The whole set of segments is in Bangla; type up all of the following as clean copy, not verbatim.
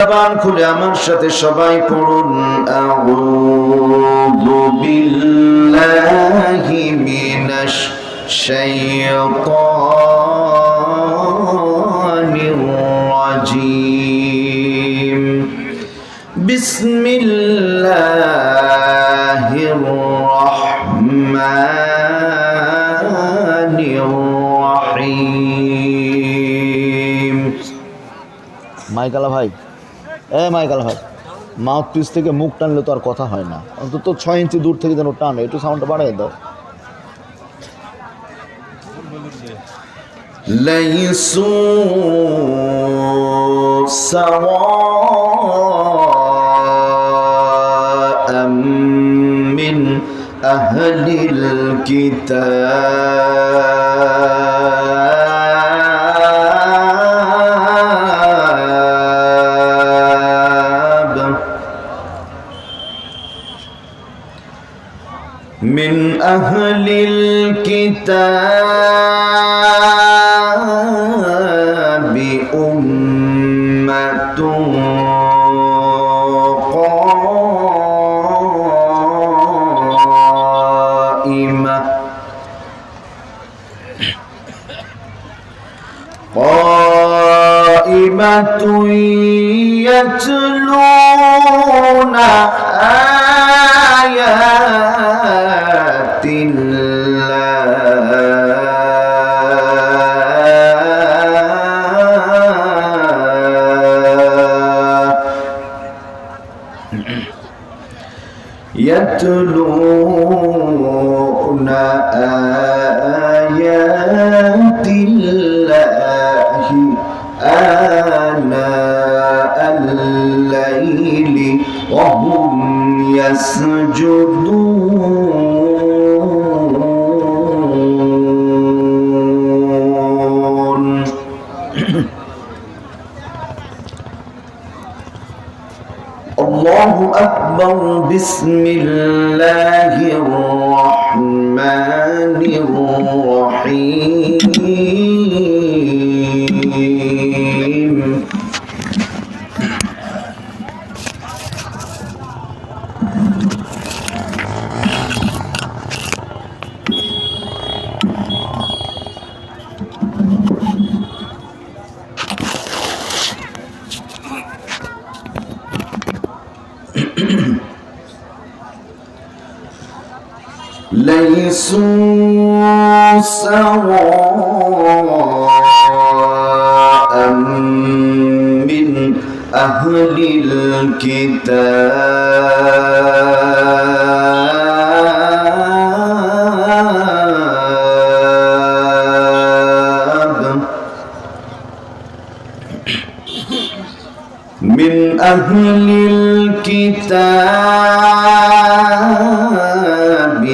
জবান খুলে আমার সাথে সবাই পড়ুন আউযু বিল্লাহি মিনাশ শাইতানির রাজীম বিসমিল্লাহির রাহমানির রাহিম। মাইকালা ভাই, মাইকাল ভাই, মাউথপিস থেকে মুখ টানলে তো আর কথা হয় না, অন্তত 6 ইঞ্চি দূর থেকে যেন টানে, একটু সাউন্ডটা বাড়াই দাও। লাইসু সাওয়াআম মিন আহলিল কিতাব من أهل الكتاب أمة قائمة يتلون آيات يتلون آيات الله آناء الليل وهم يسجدون. الله أكبر. بسم الله الرحمن الرحيم. ليسوا سواء من أهل الكتاب من أهل الكتاب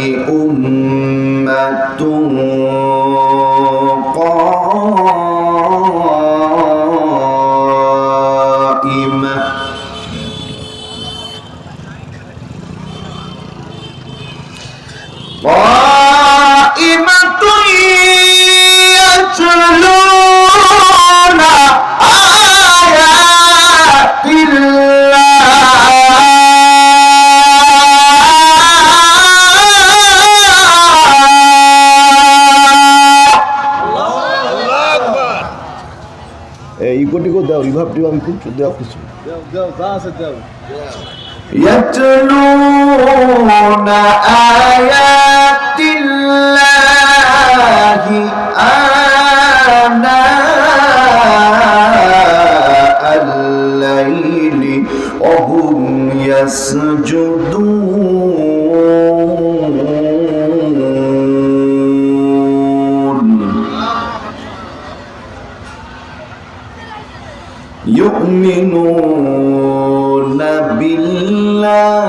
أمة قائمة يتلون آيات ইকো দাও, রিভাব দিও, আমি খুব দাও কিছু يتلون آيات الله آناء الليل وهم يسجدون. يؤمنون بالله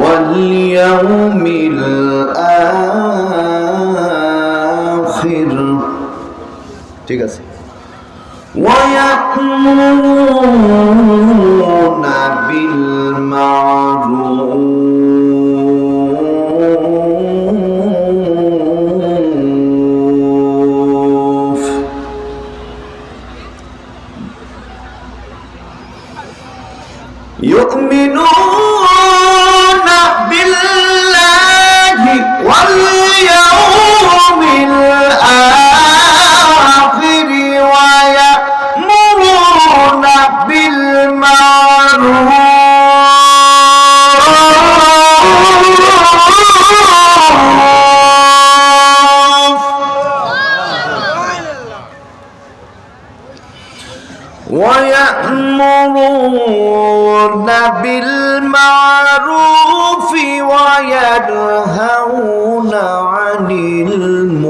واليوم الآخر. ঠিক আছে. ويأمرون بالمعروف ويأمرون بالمعروف وينهون عن المنكر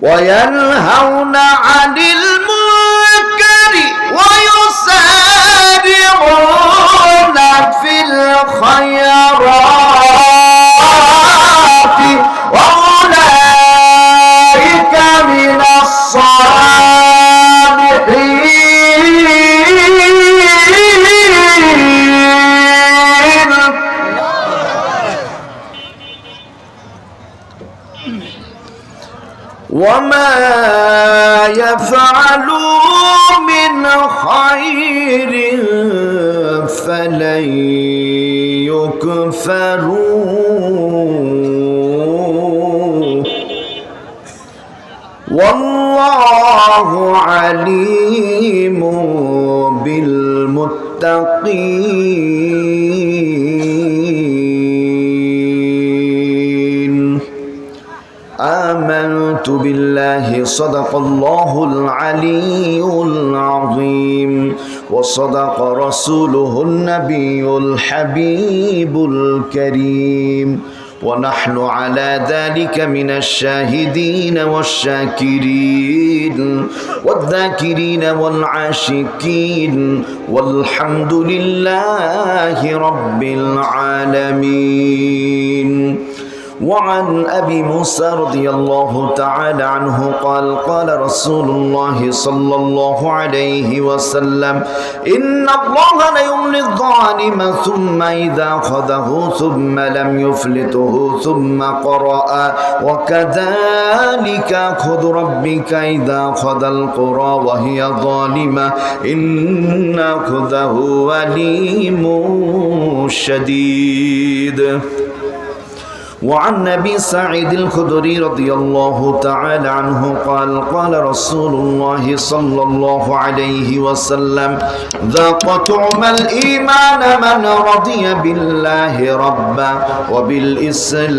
وينهون عن المنكر ويسارعون في الخيرات وأولئك من الصالحين. وما يفعلوا من خير فلن يكفروه والله عليم بالمتقين. آمنت بالله صدق الله العلي العظيم وصدق رسوله النبي الحبيب الكريم ونحن على ذلك من الشاهدين والشاكرين والذاكرين والعاشقين والحمد لله رب العالمين. وعن أبي موسى رضي الله تعالى عنه قال قال رسول الله صلى الله عليه وسلم إن الله لا يملي الظالم ثم إذا أخذه ثم لم يفلته ثم قرأ وكذلك أخذ ربك إذا أخذ القرى وهي ظالمة إن أخذه أليم شديد. وعن أبي سعيد الخدري رضي الله تعالى عنه قال قال رسول الله صلى الله عليه وسلم ذاق طعم الإيمان من رضي بالله ربا وبالإسلام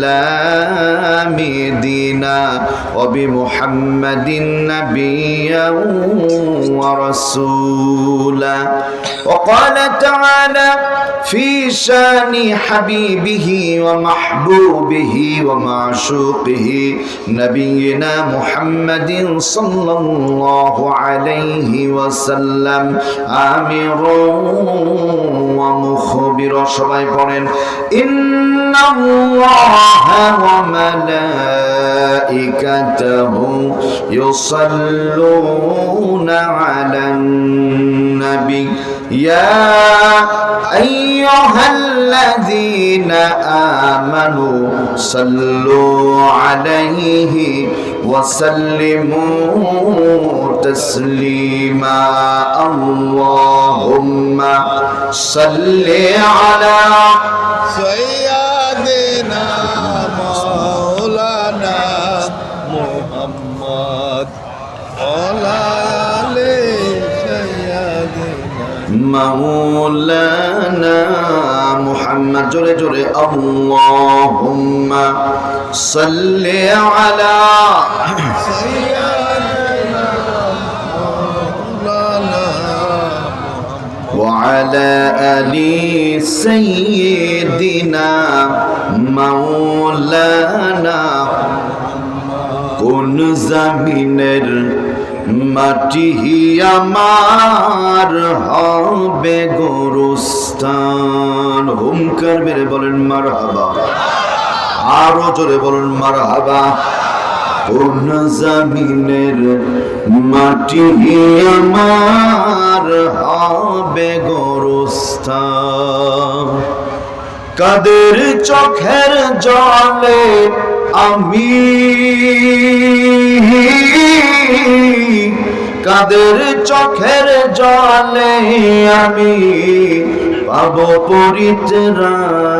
دينا وبمحمد نبيا ورسولا. وقال تعالى في شان حبيبه ومحبوبه ومعشوقه نبينا محمد صلى الله عليه وسلم آمرا ومخبرا. সবাই পড়েন إن الله وملائكته يصلون على النبي يا أيها الذين آمنوا صلوا عليه وسلموا تسليما. اللهم صل على سيدنا مولانا محمد وعلى آل سيدنا مولانا محمد. জোরে জোরে اللهم صل على سيدنا مولانا وعلى آل سيدنا مولانا. কোন জমিনের মাটি আমার হবে গোরস্থান। হুঙ্কার মেরে বলেন মারহাবা, আরো জোরে বলেন মারহাবা। কোন জমিনের মাটি আমার হবে গোরস্থান। কাদের চোখের জলে আমি কাদের চোখের জলে আমি পাব পরিত্রাণ।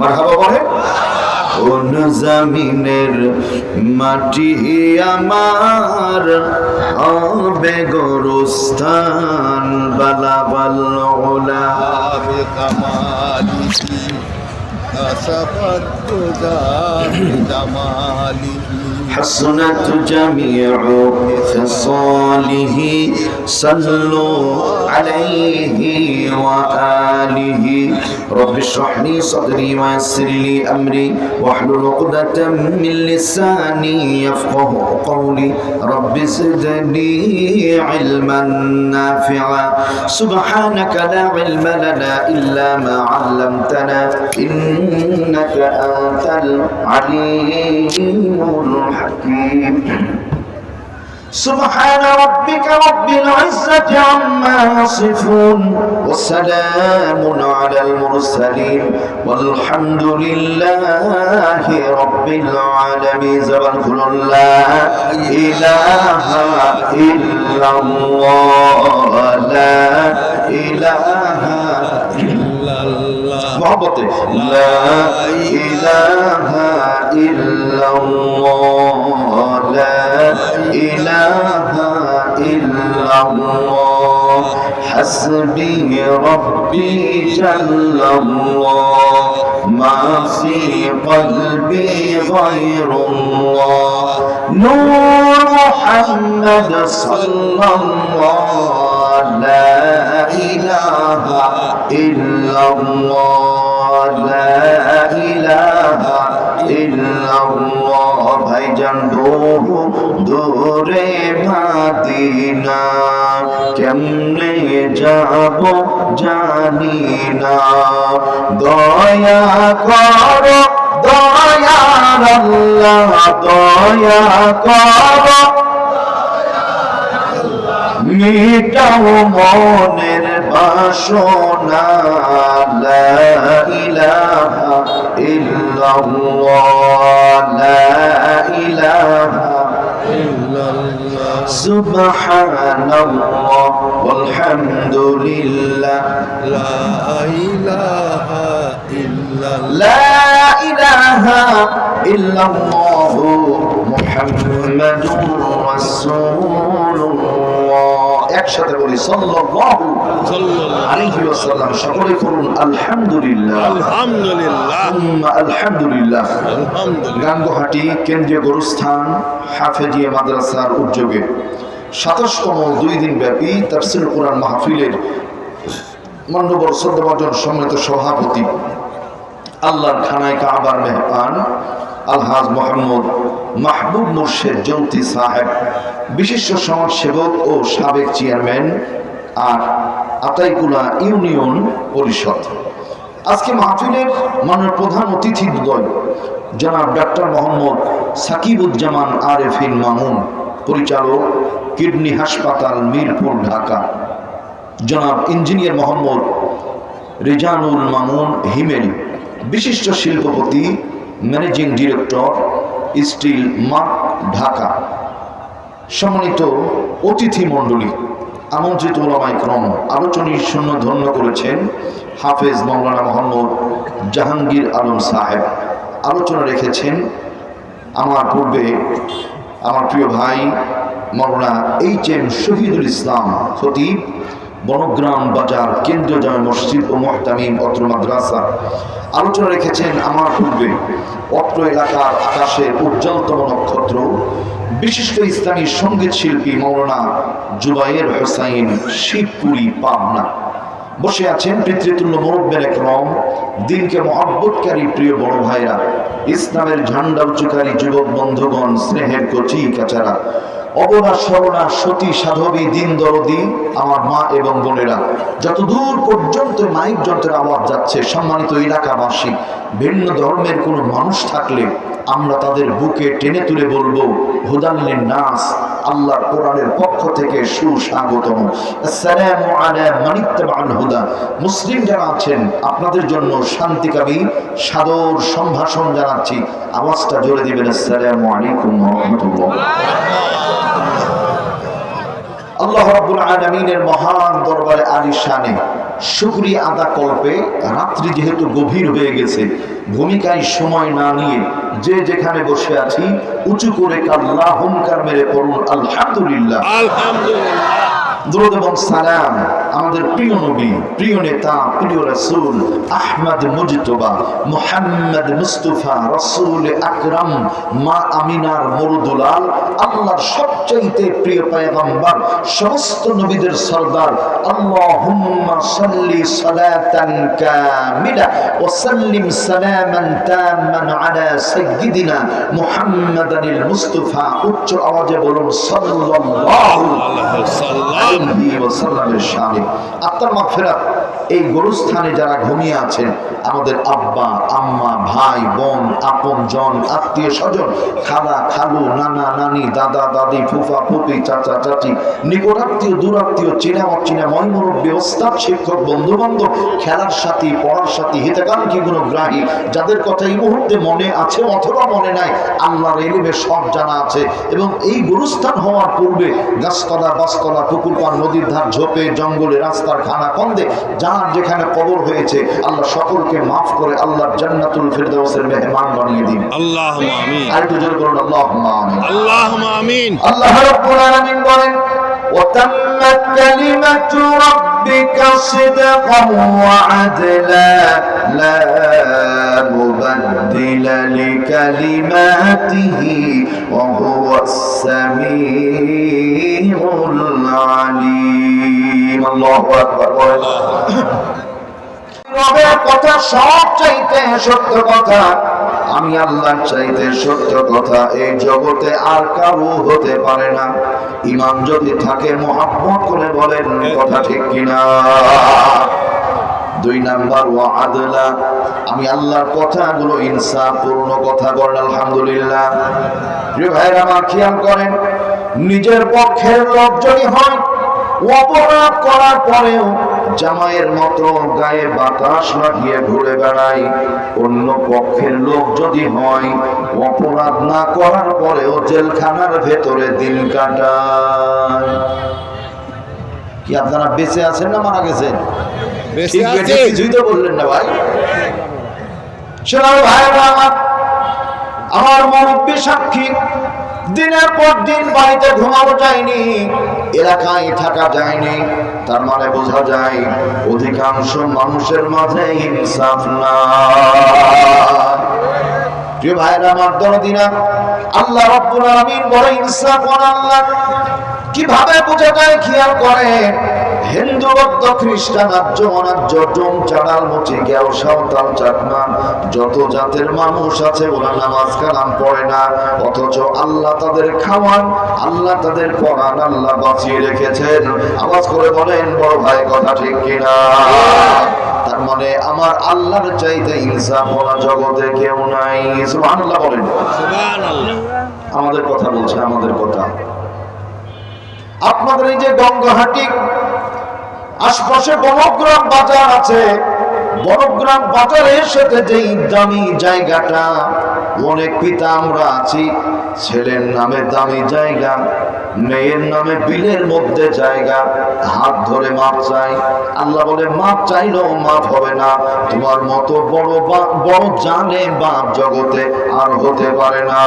মারহাবা বলে কোন জমিনের মাটি আমার হবে গোরস্থান বালাবাল ওলা بكماله كسفت بجماله حسنت جميع خصاله صلوا عليه وآله رب اشرح لي صدري ويسر لي أمري واحلل عقدة من لساني يفقه قولي رب زدني علما نافعا سبحانك لا علم لنا إلا ما علمتنا إنك أنت العليم الحكيم سبحان ربك رب العزة عما يصفون وسلام على المرسلين والحمد لله رب العالمين زبان لا إله إلا الله لا إله إلا الله محبت لا إله إلا الله لا إله إلا الله حسبي ربي جل الله ما في قلبي غير الله نور محمد صلى الله لا إله إلا الله لا إله إلا الله ভাইজান দূরে মদিনা কেমনে যাব জানি না দয়া করো দয়ার আল্লাহ দয়া করো মিটাও মনের বাসনা লা ইলাহা ইল্লাল্লাহ লা ইলাহা إلا الله সুবহানাল্লাহ ওয়ালহামদুলিল্লাহ لا إله إلا الله লা ইলাহা ইল্লাল্লাহ মুহাম্মাদুর রাসূলুল্লাহ একসাথে বলি সাল্লাল্লাহু صلى الله আলাইহি ওয়াসাল্লাম সকলে করুন আলহামদুলিল্লাহ الحمد لله আলহামদুলিল্লাহ الحمد لله গাঙ্গোহাটি কেন্দ্রীয় গোরস্থান হাফেজিয়া মাদ্রাসার উদ্যোগে ২৭তম ২ দিন ব্যাপী তাফসীরুল কুরআন মাহফিলের মান্যবর শ্রদ্ধাভাজন সম্মানিত সভাপতি আল্লাহর খানায় কাবার মেহমান আলহাজ মোহাম্মদ মাহবুব মুর্শেদ জৌতি সাহেব বিশিষ্ট সমাজসেবক ও সাবেক চেয়ারম্যান আর আতাইকুলা ইউনিয়ন পরিষদ আজকে মাহফিলের মাননীয় প্রধান অতিথিদ্বয় জনাব ডাক্তার মোহাম্মদ সাকিবুজ্জামান আরেফিন মামুন পরিচালক কিডনি হাসপাতাল মিরপুর ঢাকা জনাব ইঞ্জিনিয়ার মোহাম্মদ রিজানুল মামুন হিমেল বিশিষ্ট শিল্পপতি managing director still mark Dhaka সম্মানিত অতিথি মণ্ডলী আমন্ত্রিত ওলামায়ে কেরাম আলোচনীর শূন্য ধন্য করেছেন হাফেজ মাওলানা মোহাম্মদ জাহাঙ্গীর আলম সাহেব আলোচনা রেখেছেন আমার পূর্বে আমার প্রিয় ভাই মাওলানা এইচ.এম. শহীদুল ইসলাম খতিব বনগ্রাম বাজার কেন্দ্রীয় জামে মসজিদ ও মুহতামিম অত্র মাদ্রাসা আলোচনা রেখেছেন আমার পূর্বে অত্র এলাকার আকাশের উজ্জ্বলতম নক্ষত্র বিশিষ্ট ইসলামী সঙ্গীত শিল্পী মাওলানা জুবায়ের হোসাইন শিবপুরি পাবনা বসে আছেন পিতৃতুল্য মুরব্বিয়ানে কেরাম দিনকে মহব্বতকারী প্রিয় বড় ভাইরা ইসলামের ঝান্ডা উঁচুকারী যুবক বন্ধুগণ স্নেহের কচি কাচারা অবলা সরলা সতী সাধবী দিন দরদি আমার মা এবং বোনেরা যতদূর পর্যন্ত মাইক যন্ত্রের আওয়াজ যাচ্ছে সম্মানিত এলাকাবাসী ভিন্ন ধর্মের কোনো মানুষ থাকলে আমরা তাদের বুকে টেনে তুলে বলবো হুদাল্লিন নাস আল্লাহর কোরআনের পক্ষ থেকে সুস্বাগতম আসসালামু আলা মান ইত্তাবাআল হুদা মুসলিম যারা আছেন আপনাদের জন্য শান্তিকামী সাদর সম্ভাষণ জানাচ্ছি আওয়াজটা জোরে দিবেন আসসালামু আলাইকুম ওয়া রাহমাতুল্লাহ আল্লাহ রাব্বুল আলামিনের মহান দরবারে আলিশানে শুকরিয়া আদা কল্পে রাত্রি যেহেতু গভীর হয়ে গেছে ভূমিকায় সময় না নিয়ে যে যেখানে বসে আছি উঁচু করে কাল্লা হুমকার মেরে পড়ুন আলহামদুলিল্লাহ। আলহামদুলিল্লাহ। দরুদ এবং সালাম আমাদের প্রিয় নবী, প্রিয় নেতা, প্রিয় রাসূল আহমদ মুজতবা মুহাম্মদ মুস্তাফা রাসূল আকরাম মা আমিনার মরুদুলাল আল্লাহর সবচাইতে প্রিয় পয়গম্বর সমস্ত নবীদের সরদার আল্লাহুম্মা সাল্লি সালাতান কামিলা ওয়া সাল্লিম সালামান তাম্মান আলা সাইয়্যিদিনা মুহাম্মাদানিল মুস্তাফা। উচ্চ আওয়াজে বলুন সাল্লাল্লাহু আলাইহি ওয়াসাল্লামের শানে। আত্মার মাগফিরাত। এই গোরস্থানে যারা ঘুমিয়ে আছেন আমাদের আব্বা আম্মা ভাই বোন আপন জন আত্মীয় স্বজন খালা খালু নানা নানি দাদা দাদি ফুফা ফুফি চাচা চাচি নিকটাত্মীয় দূরাত্মীয় চেনা অচেনা ময়মুরব্বী ওস্তাদ শিক্ষক বন্ধু বান্ধব খেলার সাথী পড়ার সাথী হিতাকাঙ্ক্ষী গুণগ্রাহী যাদের কথা এই মুহূর্তে মনে আছে অথবা মনে নাই আল্লাহর ইলমে সব জানা আছে এবং এই গোরস্থান হওয়ার পূর্বে গাছতলা বাসতলা পুকুর পাড় নদীর ধার ঝোপে জঙ্গলে রাস্তার খানা কন্দে যার যেখানে কবর হয়েছে আল্লাহ সকলকে মাফ করে আল্লাহর জান্নাতুল ফিরদাউসের মেহমান বানিয়ে দিন। আল্লাহুম্মা আমিন। আরেকটু জোরে বলুন আল্লাহুম্মা আমিন। আল্লাহুম্মা আমিন। আল্লাহ রাব্বুল আলামিন বলেন ওয়াতাম্মাত কালিমাতু রাব্বিকা সিদকান ওয়া আদলা লা মুবাদদিলা লিকালিমাতিহি ওয়া হুয়াস সামিউল আলিম। আল্লাহু আকবার। রবের কথা সব চাইতে সত্য কথা, আমি আল্লাহর চাইতে সত্য কথা এই জগতে আর কারো হতে পারে না। ঈমান যদি থাকে মুহাব্বত করে বলেন কথা ঠিক কিনা। 2 নাম্বার ওয়া আদলা, আমি আল্লাহর কথাগুলো ইনসাফ পূর্ণ কথা বলেন আলহামদুলিল্লাহ। প্রিয় ভাইরা আমার খেয়াল করেন, নিজের পক্ষের লোক যদি হয় অপরাধ করার পরেও জামাইয়ের মতো গায়ে বাতাস লাগিয়ে ঘুরে বেড়ায়, অন্য পক্ষের লোক যদি হয় অপরাধ না করার পরেও জেলখানার ভেতরে দিন কাটায়। কি আপনারা বেঁচে আছেন না মারা গেছেন? কিছুই তো বললেন না ভাই। শোনাও ভাইরা আমার মুরব্বী সাক্ষী, দিনের পর দিন বাড়িতে ঘুমানো যায়নি, এলাকায় থাকা যায়নি, তার মানে বোঝা যায় অধিকাংশ মানুষের মাঝে ইনসাফ নাই। প্রিয় ভাইরা আমার দরদিনা, আল্লাহ রাব্বুল আলামিন বড় ইনসাফ আল্লাহ। কিভাবে বোঝা যায় খেয়াল করেন, হিন্দু বৌদ্ধ খ্রিস্টান আর্য অনার্য ডোম চাড়াল মুচি গেও সাঁওতাল চাকমা যত জাতের মানুষ আছে ওরা নামাজ কালাম পড়ে না, অথচ আল্লাহ তাদের খাওয়ান, আল্লাহ তাদের পড়ান, আল্লাহ বাঁচিয়ে রেখেছেন। আওয়াজ করে বলেন বড় ভাই কথা ঠিক কিনা। তার মানে আমার আল্লাহর চাইতে ইনসাফ ওরা জগতে কেউ নাই। সুবহানাল্লাহ বলেন। সুবহানাল্লাহ। আমাদের কথা বলছে, আমাদের কথা। আপনাদের এই যে গঙ্গাহাটি আশপাশে বনগ্রাম বাজার আছে, বনগ্রাম বাজারের সাথে যেই দামি জায়গাটা, অনেক পিতা আমরা আছি, ছেলের নামে দামি জায়গা, মেয়ের নামে বিলের মধ্যে জায়গা, হাত ধরে মাপ চাই। আল্লাহ বলে মাপ চাইলেও মাপ হবে না, তোমার মতো বড় জানে বাপ জগতে আর হতে পারে না।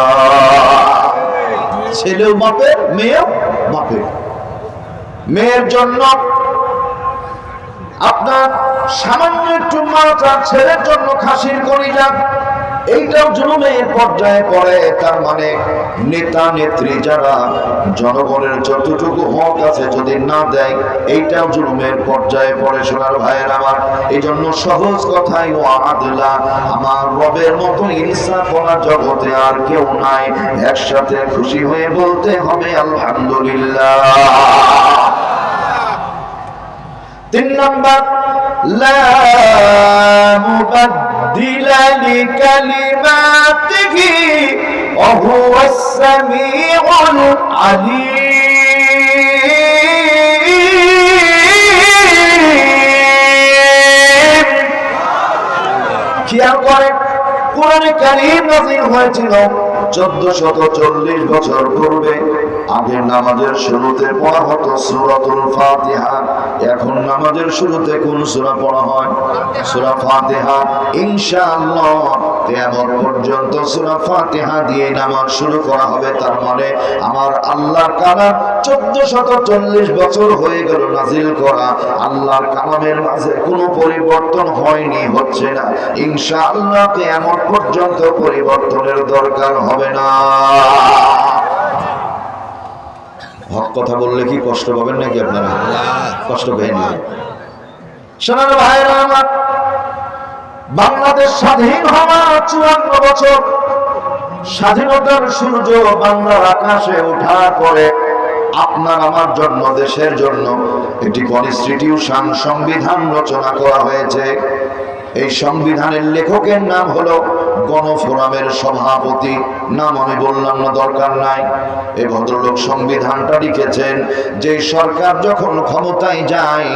ছেলেও বাপে, মেয়েও বাপে। মেয়ের জন্য আপনার সামান্য একটু মাথা, ছেলের জন্য খাসির কলিজা, এইটাও জুলুমের পর্যায়ে পড়ে। তার মানে নেতা নেত্রী যারা জনগণের যতটুকু হক আছে যদি না দেয়, এইটাও জুলুমের পর্যায়ে পড়ে। সোনার ভাইয়ের আমার, এই জন্য সহজ কথাই ও আদলা, আমার রবের মতো ইনসাফ করা জগতে আর কেউ নাই। একসাথে খুশি হয়ে বলতে হবে আলহামদুলিল্লাহ। 3 নাম্বার লা মুবাদদিলা লিকালিমাতিহি ওয়া হুয়াস সামিউল আলিম। খেয়াল করেন, কোরআনে কারীম নাযিল হয়েছিল 1440 বছর পূর্বে। আগের নামাজের শুরুতে পড়া হতো সূরাতুল ফাতিহা, এখন নামাজের শুরুতে কোন সূরা পড়া হয়? সূরা ফাতিহা। ইনশাআল্লাহ কিয়ামত পর্যন্ত সূরা ফাতিহা দিয়ে নামাজ শুরু করা হবে। তার মানে আমার আল্লাহর কালাম 1440 বছর হয়ে গেল নাজিল করা, আল্লাহর কালামের মাঝে কোনো পরিবর্তন হয়নি, হচ্ছে না। ইনশাআল্লাহ কিয়ামত পর্যন্ত পরিবর্তনের দরকার হবে না। হক কথা বললে কি কষ্ট পাবেন নাকি আপনারা? কষ্ট পেন না। সোনার ভাইরা আমার, বাংলাদেশ স্বাধীন হওয়া 54 বছর, স্বাধীনতার সূর্য বাংলার আকাশে ওঠার পরে আপনার আমার জন্য, দেশের জন্য একটি কনস্টিটিউশন, সংবিধান রচনা করা হয়েছে। এই সংবিধানের লেখকের নাম হলো গণফোরামের সভাপতি, নাম আমি বললাম না, দরকার নাই। এই ভদ্রলোক সংবিধানটা লিখেছেন। যে সরকার যখন ক্ষমতায় যায়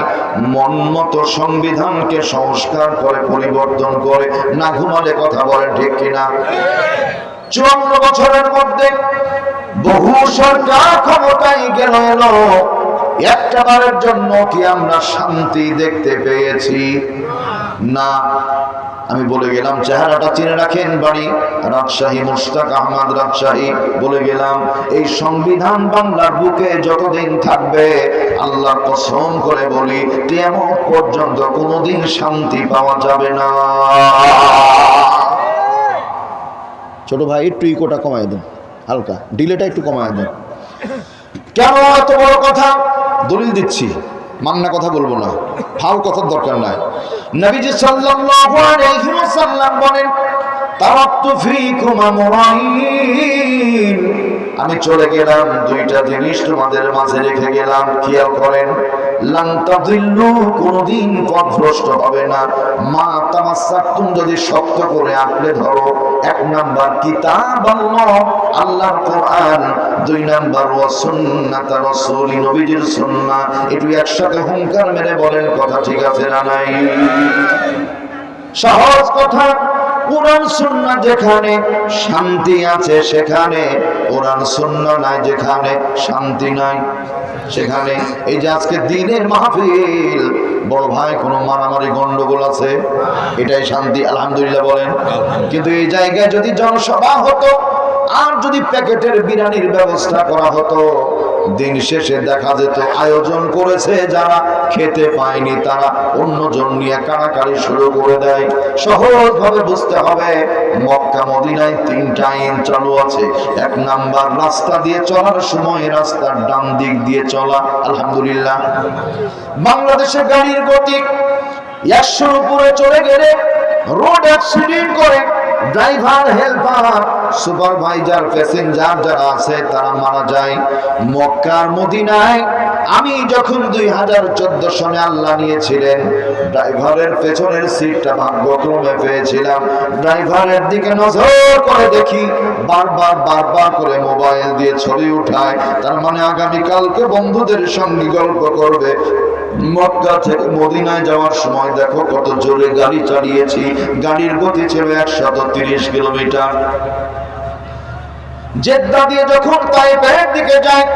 মন মতো সংবিধানকে সংস্কার করে, পরিবর্তন করে, না ঘুমালে কথা বলেন ঠিক কিনা? 54 বছরের মধ্যে বহু সরকার ক্ষমতায় গেল, একটা বারের জন্য কি আমরা শান্তি দেখতে পেয়েছি? না। আমি বলে গেলাম, চেহারাটা চিনে রাখেন, বাড়ি রাজশাহী, মুশতাক আহমদ রাজশাহী। বলে গেলাম, এই সংবিধান বাংলার বুকে যতদিন থাকবে, আল্লাহর কসম করে বলি, কিয়ামত পর্যন্ত কোনোদিন শান্তি পাওয়া যাবে না। ছোট ভাই, একটু ইকোটা কমায় দেন, হালকা ডিলেটা একটু কমায় দেন। কেন এত বড় কথা? দলিল দিচ্ছি, মান্না কথা বলবো না, ফাল কথার দরকার নাই। নবীজি সাল্লাল্লাহু আলাইহি ওয়াসাল্লাম বলেন, তারাক্তু ফীকুম আমরাইন, আমি চলে গেলাম, দুইটা জিনিস তোমাদের মাঝে রেখে গেলাম, খেয়াল করেন। লান তাযিল্লু, কোনদিন পথভ্রষ্ট হবে না। মা তামাসসাকতুম, যদি শক্ত করে আঁকড়ে ধরো। 1 নাম্বার কিতাবাল্লাহ, আল্লাহর কোরআন। 2 নাম্বার ওয়া সুন্নাত রাসূলি, নবীজির সুন্নাহ। একটু একসাথে হুঙ্কার মেরে বলেন, কথা ঠিক আছে না নাই? সহজ কথা, কোরআন সুন্নাহ যেখানে শান্তি আছে সেখানে, কোরআন সুন্নাহ নাই যেখানে শান্তি নাই সেখানে। এই যে আজকে দিনের মাহফিল, বড় ভাই কোনো মারামারি গন্ডগোল আছে, এটাই শান্তি, আলহামদুলিল্লাহ বলেন। কিন্তু এই জায়গায় যদি জনসভা হতো আর যদি প্যাকেটের বিরিয়ানির ব্যবস্থা করা হতো, দিন শেষে দেখা যেত আয়োজন করেছে যারা, খেতে পায়নি তারা অন্যজন নিয়ে কাড়াকাড়ি শুরু করে দেয়। সহজভাবে বুঝতে হবে, মক্কা মদিনায় 3টা আইন চালু আছে। 1 নাম্বার, রাস্তা দিয়ে চলার সময় রাস্তার ডান দিক দিয়ে চলা, আলহামদুলিল্লাহ। বাংলাদেশে গাড়ির গতি 100-র উপরে চলে গেলে রোড অ্যাক্সিডেন্ট করে ড্রাইভার, হেল্পার, সুপারভাইজার, প্যাসেঞ্জার যারা আছে তারা মারা যায়। মক্কার মদিনায় আমি যখন 2014 সনে আল্লাহ নিয়েছিলেন, ড্রাইভারের পেছনের সিটটা ভাগ্যক্রমে পেয়েছিলাম। ড্রাইভারের দিকে নজর করে দেখি বারবার করে মোবাইল দিয়ে ছবি উঠায়, তার মানে আগামীকালকে বন্ধুদের সঙ্গে গল্প করবে। মক্কা থেকে মদিনায় যাওয়ার সময় দেখো কত জোরে গাড়ি চালিয়েছি, গাড়ির গতি ছিল 130 কিলোমিটার। জেদ্দা দিয়ে যখন তায়েফের দিকে যায়,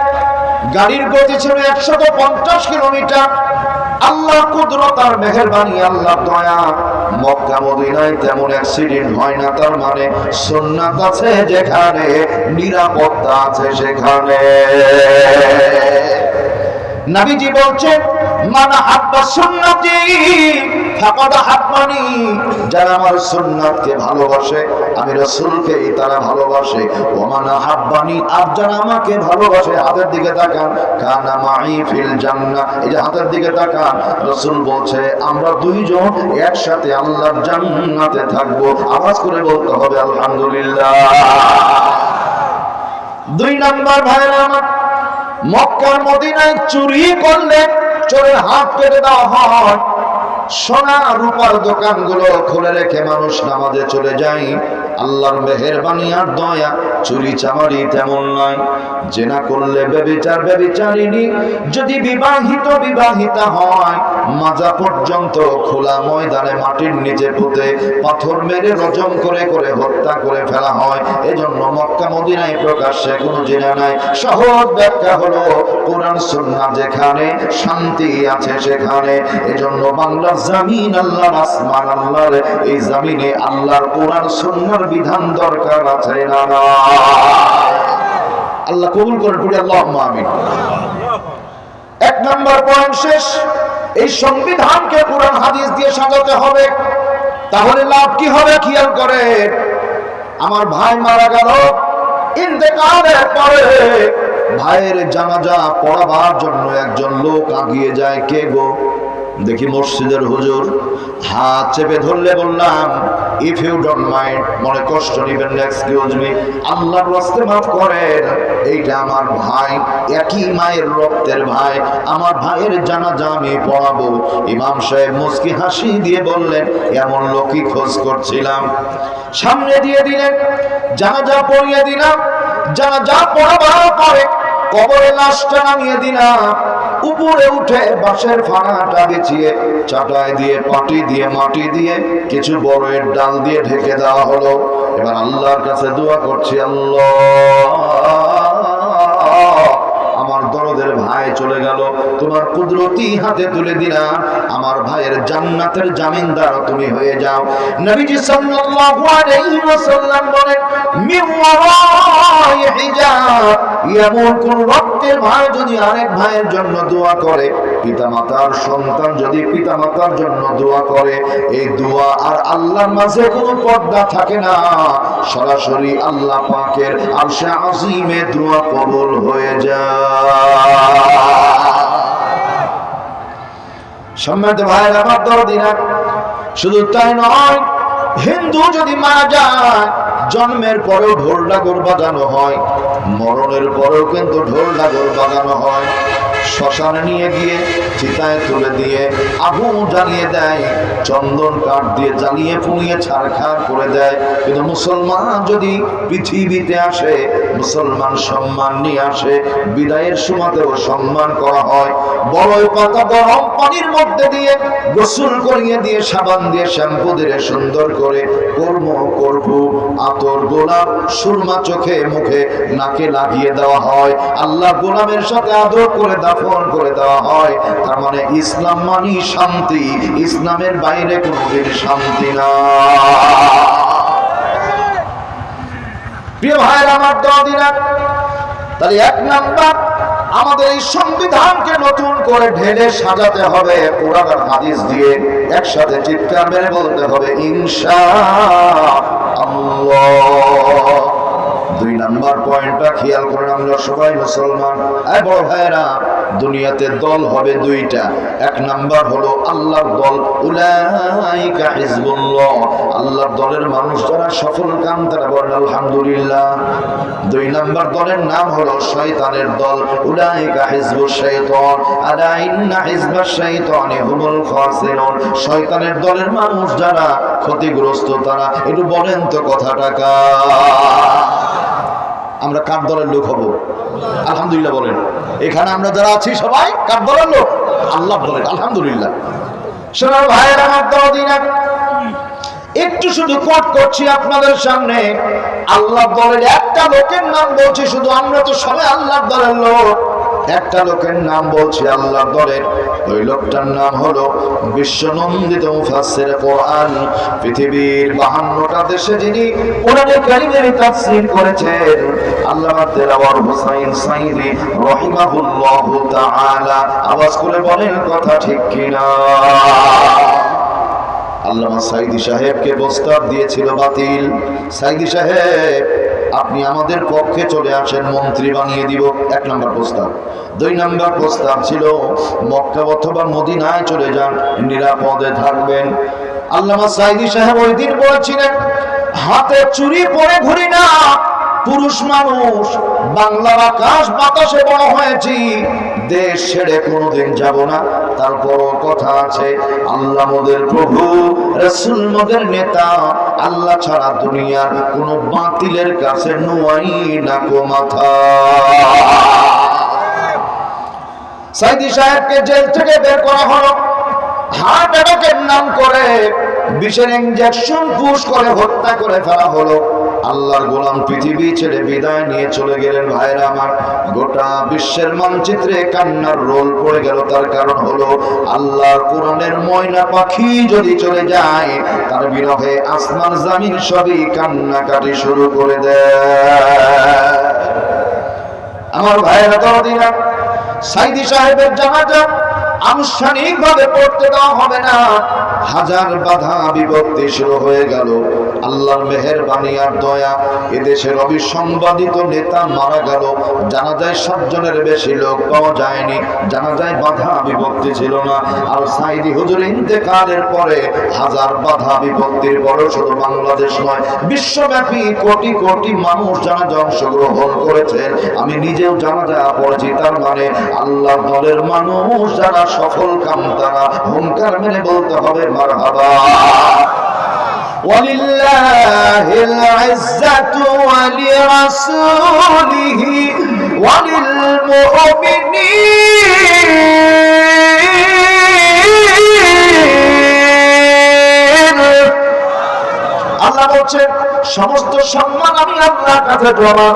গাড়ির গতি ছিল 150 কিলোমিটার। আল্লাহ কুদরত আর মেহেরবানি, আল্লাহ দয়া, মক্কা মদিনায় তেমন অ্যাক্সিডেন্ট হয় না। তার মানে সুন্নাত আছে যেখানে, নিরাপত্তা আছে সেখানে। নবীজি বলছেন, মান হাব্বা সুন্নতি ফাকাদ হাব্বানি, যারা আমার সুন্নাতকে ভালোবাসে, আমি রাসূলকেই তারা ভালোবাসে। ওয়া মান হাব্বানি, আর যারা আমাকে ভালোবাসে, হাতের দিকে তাকান, কানা মাই ফিল জান্নাহ, এই যে হাতের দিকে তাকান, রাসূল বলছে আমরা দুইজন একসাথে আল্লাহর জান্নাতে থাকবো। আওয়াজ করে বলতে হবে আলহামদুলিল্লাহ। 2 নাম্বার ভাইরা আমার, মক্কার মদিনায় চুরি করলে চোরের হাত কেটে দেওয়া হয়। সোনা রূপার দোকানগুলো খুলে রেখে মানুষ নামাজে চলে যায়। আল্লাহর মেহেরবানি আর দয়া চুরি চামারি তেমন নয়। জেনা করলে ব্যভিচার ব্যভিচারিণী যদি বিবাহিতা হয়, মাজা পর্যন্ত খোলা ময়দানে মাটির নিচে পুঁতে পাথর মেরে রজম করে করে হত্যা করে ফেলা হয়। এজন্য মক্কা মদিনায় প্রকাশ্যে কোনো জেনা নাই। সহজ ব্যাখ্যা হলো কোরআন সুন্নাহ যেখানে শান্তি আছে সেখানে। এজন্য বাংলার জমিন আল্লাহর, আসমান আল্লাহর, এই জমিনে আল্লাহর কোরআন সুন্নাহর বিধান দরকার আছে না? আল্লাহ কবুল করে পড়ি আল্লাহুম্মা আমিন। এক নাম্বার পয়েন্ট শেষ। এই সংবিধানকে কোরআন হাদিস দিয়ে সাজাতে হবে। তাহলে লাভ কি হবে খেয়াল করেন। আমার ভাই মারা গেল, ইন্তেকালের পরে ভাইয়ের জানাজা পড়াবার জন্য একজন লোক আগিয়ে যায়। কে গো? দেখি মসজিদের হুজুর। হাত চেপে ধরলে বললাম, ইফ ইউ ডোন্ট মাইন্ড, মনে কষ্ট নিবেন না, এক্সকিউজ মি, আল্লাহর রাস্তে মাফ করেন, এইটা আমার ভাই, একই মায়ের রক্তের ভাই, আমার ভাইয়ের জানাজা আমি পড়াবো। ইমাম সাহেব মুস্কি হাসি দিয়ে বললেন, এমন লোকই খোঁজ করছিলাম। সামনে দিয়ে দিলেন, জানাজা পড়িয়ে দিলাম। জানাজা পড়াবার পরে কবরে লাশটা নামিয়ে দিলাম। উপরে উঠে বাঁশের ফানাটা বিছিয়ে চাটাই দিয়ে পাটি দিয়ে মাটি দিয়ে কিছু বড়ের ডাল দিয়ে ঢেকে দেওয়া হলো। এবার আল্লাহর কাছে দোয়া করছি, আল্লাহ আমার দরদের ভাই চলে গেল, তোমার কুদরতি হাতে তুলে দিলাম, আমার ভাইয়ের জান্নাতের জামিনদার তুমি হয়ে যাও। নবীজি সাল্লাল্লাহু আলাইহি ওয়াসাল্লাম বলেন, মিন ওয়ারাই হিজাব, এমন কোন রক্তের ভাই যদি আরেক ভাইয়ের জন্য দোয়া করে, পিতামাতার সন্তান যদি পিতামাতার জন্য দোয়া করে, এই দোয়া আর আল্লাহর মাঝে কোনো পর্দা থাকে না, সরাসরি আল্লাহ পাকের আরশে আজিমে দোয়া কবুল হয়ে যায়। সম্মানিত ভাইরা আমার দরদিনা, শুধু তাই নয়, হিন্দু যদি মারা যায়, জন্মের পরেও ঢোল ডাগর বাজানো হয়, মরণের পরেও কিন্তু ঢোল ডাগর বাজানো হয়। শ্মশানে নিয়ে গিয়ে চিতায় তুলে দিয়ে আগুন জ্বালিয়ে দেয়, চন্দন কাঠ দিয়ে জ্বালিয়ে পুড়িয়ে ছারখার করে দেয়। কিন্তু মুসলমান যদি পৃথিবীতে আসে, মুসলমান সম্মান নিয়ে আসে, বিদায়ের সময়তেও সম্মান করা হয়। বড়ই পাতা গরম পানির মধ্যে দিয়ে গোসল করিয়ে দিয়ে সাবান দিয়ে শ্যাম্পু দিয়ে সুন্দর করে কর্ম করবো, আতর গোলাপ সুরমা চোখে মুখে নাকে লাগিয়ে দেওয়া হয়। আল্লাহ গোলামের সাথে আদর করে দাফন করে দেওয়া হয়। তার মানে ইসলাম মানি শান্তি, ইসলামের বাইরে কোনোদিন শান্তি না। প্রিয় ভাইরা আমার দরদিরা, তাহলে এক নাম্বার, আমাদের এই সংবিধানকে নতুন করে ঢেলে সাজাতে হবে কোরআন আর হাদিস দিয়ে। একসাথে চিৎকার মেরে বলতে হবে ইনশাআল্লাহ। দুই নাম্বার পয়েন্টটা খেয়াল করেন, আমরা সবাই মুসলমান। বড় ভাইরা, দুনিয়াতে দল হবে দুইটা। এক নাম্বার হলো আল্লাহর দল, উলাইকা হিজবুল্লাহ, আল্লাহর দলের মানুষ যারা সফল কাম তারা বলেন আলহামদুলিল্লাহ। দুই নাম্বার দলের নাম হলো শয়তানের দল, উলাইকা হিজবুশ শাইতান, আলা ইন্না হিজবাশ শাইতানি হুমুল খাসিরুন, শয়তানের দলের মানুষ যারা ক্ষতিগ্রস্ত তারা। একটু বলেন তো কথাটা আমরা কার দলের লোক হব? আলহামদুলিল্লাহ বলেন। এখানে আমরা যারা আছি সবাই কার দলের লোক? আল্লাহ বলেন আলহামদুলিল্লাহ। শোনো ভাইয়ের আমার দরদিনা, একটু শুধু কোট করছি আপনাদের সামনে। আল্লাহ দলের একটা লোকের নাম বলছি, শুধু আমরা তো সবাই আল্লাহর দলের লোক। একটা লোকের নাম বলছি আল্লাহর দলের, ওই লোকটার নাম হলো বিশ্বনন্দিত মুফাসসির কোরআন, পৃথিবীর 52টা দেশে যিনি কোরআনে কারীমের তাফসীর করেছেন, আল্লামা দেলাওয়ার হোসাইন সাঈদী রাহিমাহুল্লাহু তাআলা। আওয়াজ করে বলেন কথা ঠিক কিনা? আল্লামা সাঈদী সাহেবকে প্রস্তাব দিয়েছিল বাতিল, সাঈদী সাহেব আপনি আমাদের পক্ষে চলে আসেন, মন্ত্রী বানিয়ে দিব। এক নম্বর প্রস্তাব। দুই নম্বর প্রস্তাব ছিল মক্কা অথবা মদিনায় চলে যান, নিরাপদে থাকবেন। আল্লামা সাঈদী সাহেব ওই দিন বলেছিলেন, হাতে চুরি পরে ঘুরি না, পুরুষ মানুষ বাংলার আকাশ বাতাসে বড় হয়েছি, দেশ ছেড়ে কোনোদিন যাব না। তারপরও কথা আছে, আল্লাহ মোদের প্রভু, রাসূল মোদের নেতা, আল্লাহ ছাড়া দুনিয়ার কোন বাতিলের কাছে নোয়াই না কো মাথা। সাইদি সাহেবকে জেল থেকে বের করা হলো, হার্ট অ্যাটাকের নাম করে বিষের ইনজেকশন পুশ করে হত্যা করে ফেলা হলো। আল্লাহর গোলাম পৃথিবী ছেড়ে বিদায় নিয়ে চলে গেলেন। ভাইরা আমার, গোটা বিশ্বের মানচিত্রে কান্নার রোল পড়ে গেল। তার কারণ হলো আল্লাহর কোরআনের ময়না পাখি যদি চলে যায়, তার বিরহে আসমান জমিন সবই কান্নাকাটি শুরু করে দেয়। আমার ভাইরা দরদিরা, সাইদি সাহেবের জানাজা আনুষ্ঠানিকভাবে পড়তে দেওয়া হবে না। হাজার বাধা বিপত্তি শুরু হয়ে গেল। আল্লাহর মেহেরবানি আর দয়া, এদেশের অবিসংবাদিত নেতা মারা গেল। জানাজায় 7 জনের বেশি লোক পাওয়া যায়নি। জানাজায় বাধা বিপত্তি ছিল না। আর সাইদি হুজুর ইন্তেকালের পরে হাজার বাধা বিপত্তির পরেও শুধু বাংলাদেশ নয়, বিশ্বব্যাপী কোটি কোটি মানুষ জানাজা অংশগ্রহণ করেছেন। আমি নিজেও জানাজা পড়েছি। তার মানে আল্লাহর দলের মানুষ যারা সফল কাম, তারা হুঙ্কার মেরে বলতে হবে মারহাবা। ওয়ালিল্লাহিল ইজ্জাতু ওয়ালিরাসূলিহি ওয়ালিল মুমিনিন। আল্লাহ বলছেন, সমস্ত সম্মান আমি আল্লাহর কাছে জমা,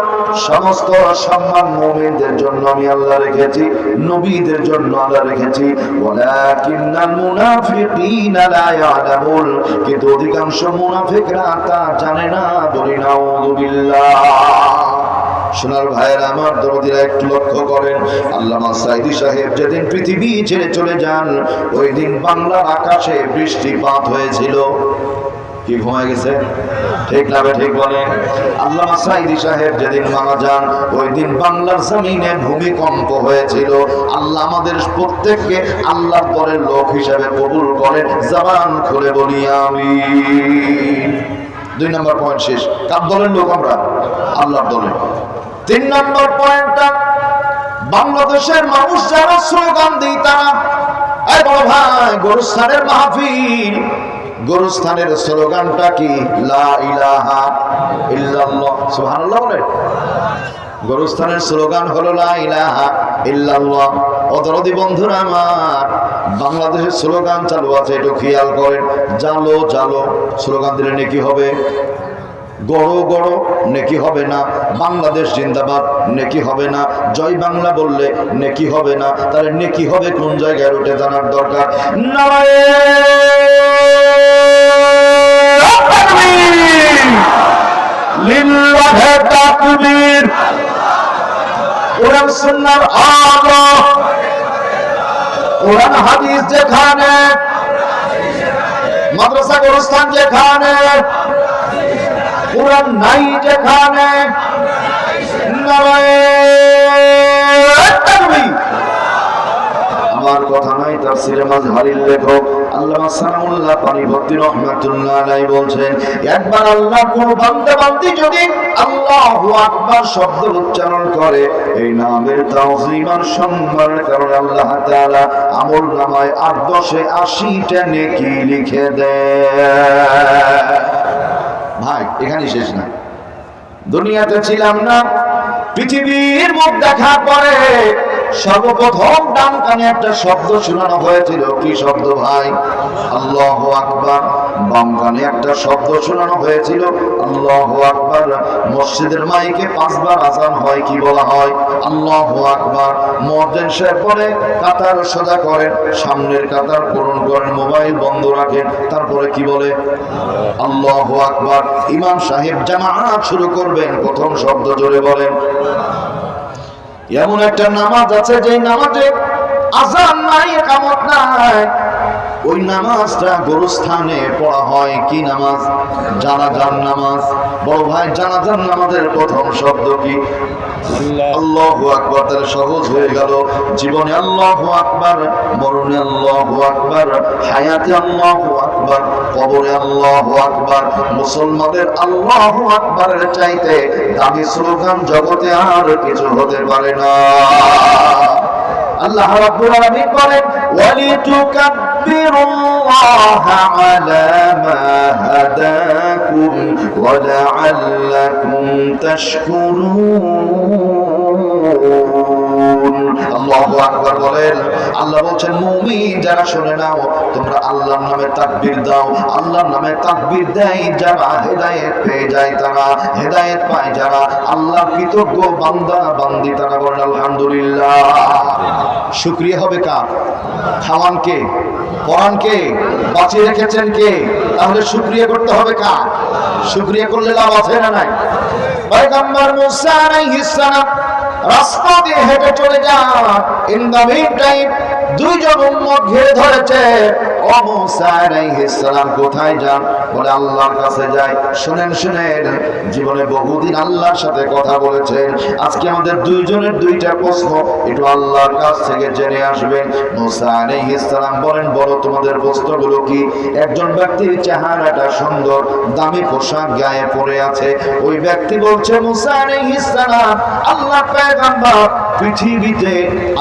সমস্ত সম্মান মুমিনদের জন্য আমি আল্লাহ রেখেছি, নবীদের জন্য আল্লাহ রেখেছি। ওয়ালাকিন্নাল মুনাফিকিনা লা ইয়ালামুন, কিন্তু অধিকাংশ মুনাফিকরা তা জানে না। বলি নাউযুবিল্লাহ। সোনার ভাইয়েরা আমার, দরদিরা, একটু লক্ষ্য করেন, আল্লামা সাইদি সাহেব যেদিন পৃথিবী ছেড়ে চলে যান, ওই দিন বাংলার আকাশে বৃষ্টিপাত হয়েছিল। কি ঘুমায় গেছে? ঠিক না ঠিক বলেন? আল্লামা সাইদি সাহেব যেদিন মারা যান, ওই দিন বাংলার জমিনে ভূমিকম্প হয়েছিল। আল্লাহ আমাদের প্রত্যেককে আল্লাহর দলের লোক হিসেবে কবুল করেন। জবান খুলে বলি আমিন। 2 নম্বর পয়েন্ট শেষ। কার দলের লোক আমরা? আল্লাহর দলের। 3 নম্বর পয়েন্টটা, বাংলাদেশের মানুষ যারা স্লোগান দেয় তারা, এই বড় ভাই, গোরস্থানের মাহফিল, গোরস্থানের স্লোগানটা কি? লা ইলাহা ইল্লাল্লাহ। সুবহানাল্লাহ বলে। গোরস্থানের স্লোগান হলো লা ইলাহা ইল্লাল্লাহ। অদরদি বন্ধুরা আমার, বাংলাদেশের স্লোগান চালু আছে, একটু খেয়াল করেন। জালো জালো স্লোগান দিলে নেকি হবে, গড়ো গড়ো নেকি হবে না, বাংলাদেশ জিন্দাবাদ নেকি হবে না, জয় বাংলা বললে নেকি হবে না। তাহলে নেকি হবে কোন জায়গায়, ওটা জানার দরকার। নারায়ে লিল্লাহি তাকবীর। কোরআন সুন্নাহর আলো, কোরআন হাদিস যেখানে, মাদ্রাসা গোরস্থান যেখানে, কোরআন নাই যেখানে, নারায়ে তাকবীর। আমার কথা নাই, তাফসীরে মাজহারির লেখক আল্লামা সানাউল্লাহ পানিভর্তি রহমাতুল্লাহ আলাইহি বলছেন, একবার আল্লাহ কোন বান্দা বান্দি যদি আল্লাহু আকবার শব্দ উচ্চারণ করে, এই নামের তাওযীম আর সম্মানের কারণে আল্লাহ তাআলা আমলনামায় 8-10-80টা নেকি লিখে দেয়। ভাই, এখানেই শেষ না। দুনিয়াতে ছিলাম না, পৃথিবীর মুখ দেখার পরে সর্বপ্রথম ডান কানে একটা শব্দ শোনানো হয়েছিল। কি শব্দ ভাই? আল্লাহু আকবার। বাম কানে একটা শব্দ শোনানো হয়েছিল, আল্লাহু আকবার। মসজিদের মাইকে 5 বার আযান হয়, কি বলা হয়? আল্লাহু আকবার। মুয়াজ্জিন সাহেব পরে কাতার সোজা করেন, সামনের কাতার পূরণ করেন, মোবাইল বন্ধ রাখেন, তারপরে কি বলে? আল্লাহু আকবার। ইমাম সাহেব জামাত শুরু করবেন, প্রথম শব্দ জোরে বলেন। এমন একটা নামাজ আছে যে নামাজে আযান নাই, ইকামত নাই, ওই নামাজটা গোরস্থানে পড়া হয়। কি নামাজ? জানাজার নামাজ। বড় ভাই, জানাজার নামাজের প্রথম শব্দ কি? আল্লাহু আকবার। তাহলে সহজ হয়ে গেল। জীবনে আল্লাহু আকবার, মরণে আল্লাহু আকবার, হায়াতে আল্লাহু আকবার, কবরে আল্লাহু আকবার। মুসলমানদের আল্লাহু আকবারের চাইতে দামি স্লোগান জগতে আর কিছু হতে পারে না। আল্লাহ রাব্বুল আলামিন বলেন, ওয়ালিতুকাব্বিরুল্লাহা আলা মা হাদাকুম ওয়া লাআল্লাকুম তাশকুরুন। আল্লাহু আকবার বলেন। আল্লাহ বলেন, মুমিন যারা শুনে নাও, তোমরা আল্লাহর নামে তাকবীর দাও। আল্লাহর নামে তাকবীর দেয় যারা হেদায়েত পেয়ে যায়, তারা হেদায়েত পায় যারা, আল্লাহর কৃতজ্ঞ বান্দা বান্দি তারা। বলেন আলহামদুলিল্লাহ। শুকরিয়া হবে কার? খাওয়ান কে? পরান কে? বাঁচিয়ে রেখেছেন কে? তাহলে শুকরিয়া করতে হবে কার? শুকরিয়া করলে লাভ আছে না নাই? পয়গম্বর মুসা আলাইহিস সালাম রাস্তা দিয়ে হেঁটে চলে যান। ইন দ্য মিড টাইম দুইজন উম্মত ঘিরে ধরেছে। ও মুসা আলাইহিস সালাম কোথায় যান? বলে আল্লাহর কাছে যাই। শুনেন শুনেন, জীবনে বহুদিন আল্লাহর সাথে কথা বলেছেন। আজকে আমাদের দুইজনের দুইটা প্রশ্ন একটু আল্লাহর কাছ থেকে জেনে আসবেন। মুসা আলাইহিস সালাম বলেন, বলো তোমাদের প্রশ্নগুলো কি? একজন ব্যক্তির চেহারাটা সুন্দর, দামি পোশাক গায়ে পরে আছে। ওই ব্যক্তি বলছে, মুসা আলাইহিস সালাম, আল্লাহ পয়গম্বর, পৃথিবীতে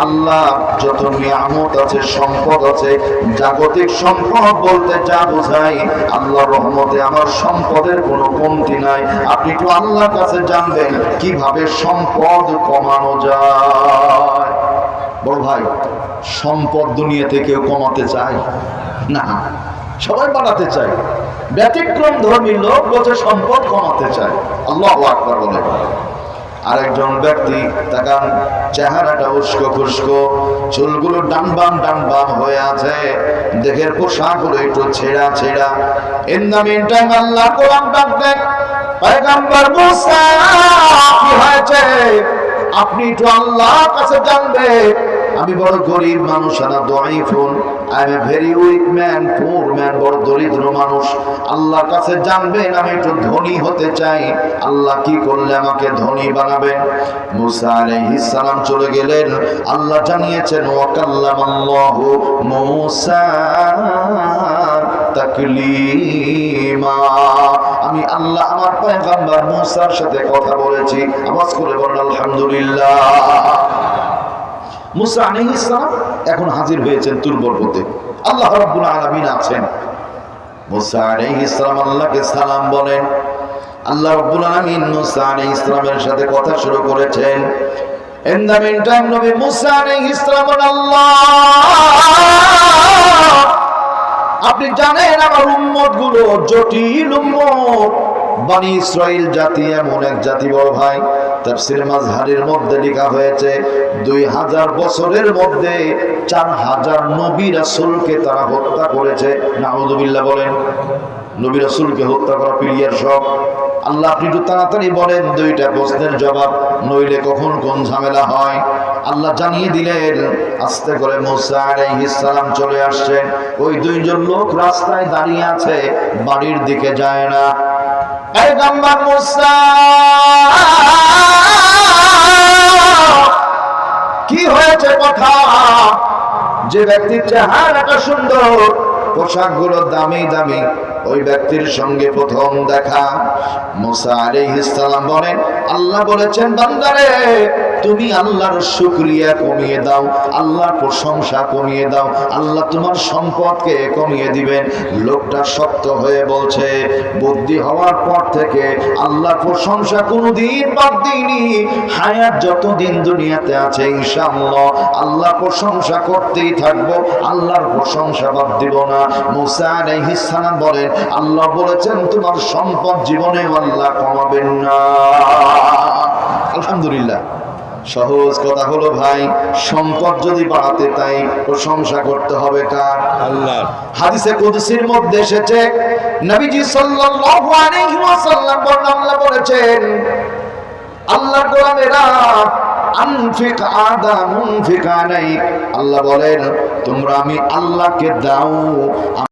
আল্লাহ যত নিয়ামত আছে, সম্পদ আছে, জাগতিক সম্পদ বলতে যা বোঝায়, আল্লাহর রহমতে আমার সম্পদের কোনো কমতি নাই। আপনি একটু আল্লাহর কাছে জানবেন কিভাবে সম্পদ কমানো যায়। বড় ভাই, সম্পদ দুনিয়াতে কেউ কমাতে চায় না, সবাই বাড়াতে চায়। ব্যতিক্রম ধর্মী লোক বলছে সম্পদ কমাতে চায়। আল্লাহু আকবার বলে। আরেকজন ব্যক্তি তাকান, চেহারাটা উস্কো খুস্কো, চুলগুলো ডান বাম হয়ে আছে, দেখের পোশাকগুলো একটু ছেঁড়া ছেঁড়া। ইন দ্য মিন টাইম আল্লাহ কোরআন ডাকতেন, পয়গম্বর মুসা কি হয়েছে? আপনি একটু আল্লাহর কাছে জানবেন। আমি বড় গরিব মানুষ, না দাঈফুন, I am a very weak man, poor man, বড় দরিদ্র মানুষ। আল্লাহর কাছে জানবেন আমি একটু ধনী হতে চাই। আল্লাহ কি করলে আমাকে ধনী বানাবেন? মুসা আলাইহিস সালাম চলে গেলেন। আল্লাহ জানিয়েছেন, ওয়া কাল্লামাল্লাহু মুসা তাকলিমা। আমি আল্লাহ আমার পয়গম্বর মুসার সাথে কথা বলেছি। আওয়াজ করে বলেন আলহামদুলিল্লাহ। মুসা আলাইহিস সালাম এখন হাজির হয়েছেন তুর পর্বতে। আল্লাহ রাব্বুল আলামিন আছেন। মুসা আলাইহিস সালাম আল্লাহকে সালাম বলেন। আল্লাহ রাব্বুল আলামিন মুসা আলাইহিস সালামের সাথে কথা শুরু করেছেন। ইন দ্য মিন টাইম নবী মুসা আলাইহিস সালাম বলেন, আল্লাহ আপনি জানেন আমার উম্মত গুলো জটিল উম্মত। বনি ইসরাইল জাতি এমন এক জাতি, বড় ভাই, তাফসীর মাযহারের মধ্যে লেখা হয়েছে 2000 বছরের মধ্যে 4000 নবী রাসূলকে তারা হত্যা করেছে। নাউযুবিল্লাহ বলেন। নবী রাসূলকে হত্যা করা পিরিয়ার সব। আল্লাহ আপনি একটু তাড়াতাড়ি বলেন দুইটা প্রশ্নের জবাব, নইলে কখন কোন ঝামেলা হয়। আল্লাহ জানিয়ে দিলেন। আস্তে করে মুসা আলাইহিস সালাম চলে আসছেন। ওই দুইজন লোক রাস্তায় দাঁড়িয়ে আছে, বাড়ির দিকে যায় না। পয়গম্বর মুসা কি হয়েছে কথা? যে ব্যক্তির চেহারাটা সুন্দর, পোশাকগুলো দামি দামি, ওই ব্যক্তির সঙ্গে প্রথম দেখা। মুসা আলাইহিস সালাম বলেন, আল্লাহ বলেছেন, বান্দারে তুমি আল্লাহর শুকরিয়া কমিয়ে দাও, আল্লাহর প্রশংসা কমিয়ে দাও, আল্লাহ তোমার সম্পদকে কমিয়ে দিবেন। লোকটা শক্ত হয়ে বলছে, বুদ্ধি হওয়ার পর থেকে আল্লাহর প্রশংসা কোনোদিন বাদ দিইনি। হায়াত যতদিন দুনিয়াতে আছে ইনশাআল্লাহ আল্লাহর প্রশংসা করতেই থাকবো, আল্লাহর প্রশংসা বাদ দিব না। মুসা আলাইহিস সালাম বলেন, আল্লাহ বলেছেন তোমার সম্পদ জীবনে আল্লাহ কমাবেন না। আলহামদুলিল্লাহ। সহজ কথা হলো ভাই, সম্পদ যদি বাড়াতে তাই প্রশংসা করতে হবে কার? আল্লাহ। হাদিসে কুদসির মধ্যে এসেছে, নবীজি সাল্লাল্লাহু আলাইহি ওয়াসাল্লাম আল্লাহ বলেছেন, আল্লাহর গোলামেরা আনফিক আদা মুনফিক আলাইক, আল্লাহ বলেন তোমরা আমি আল্লাহকে দাও,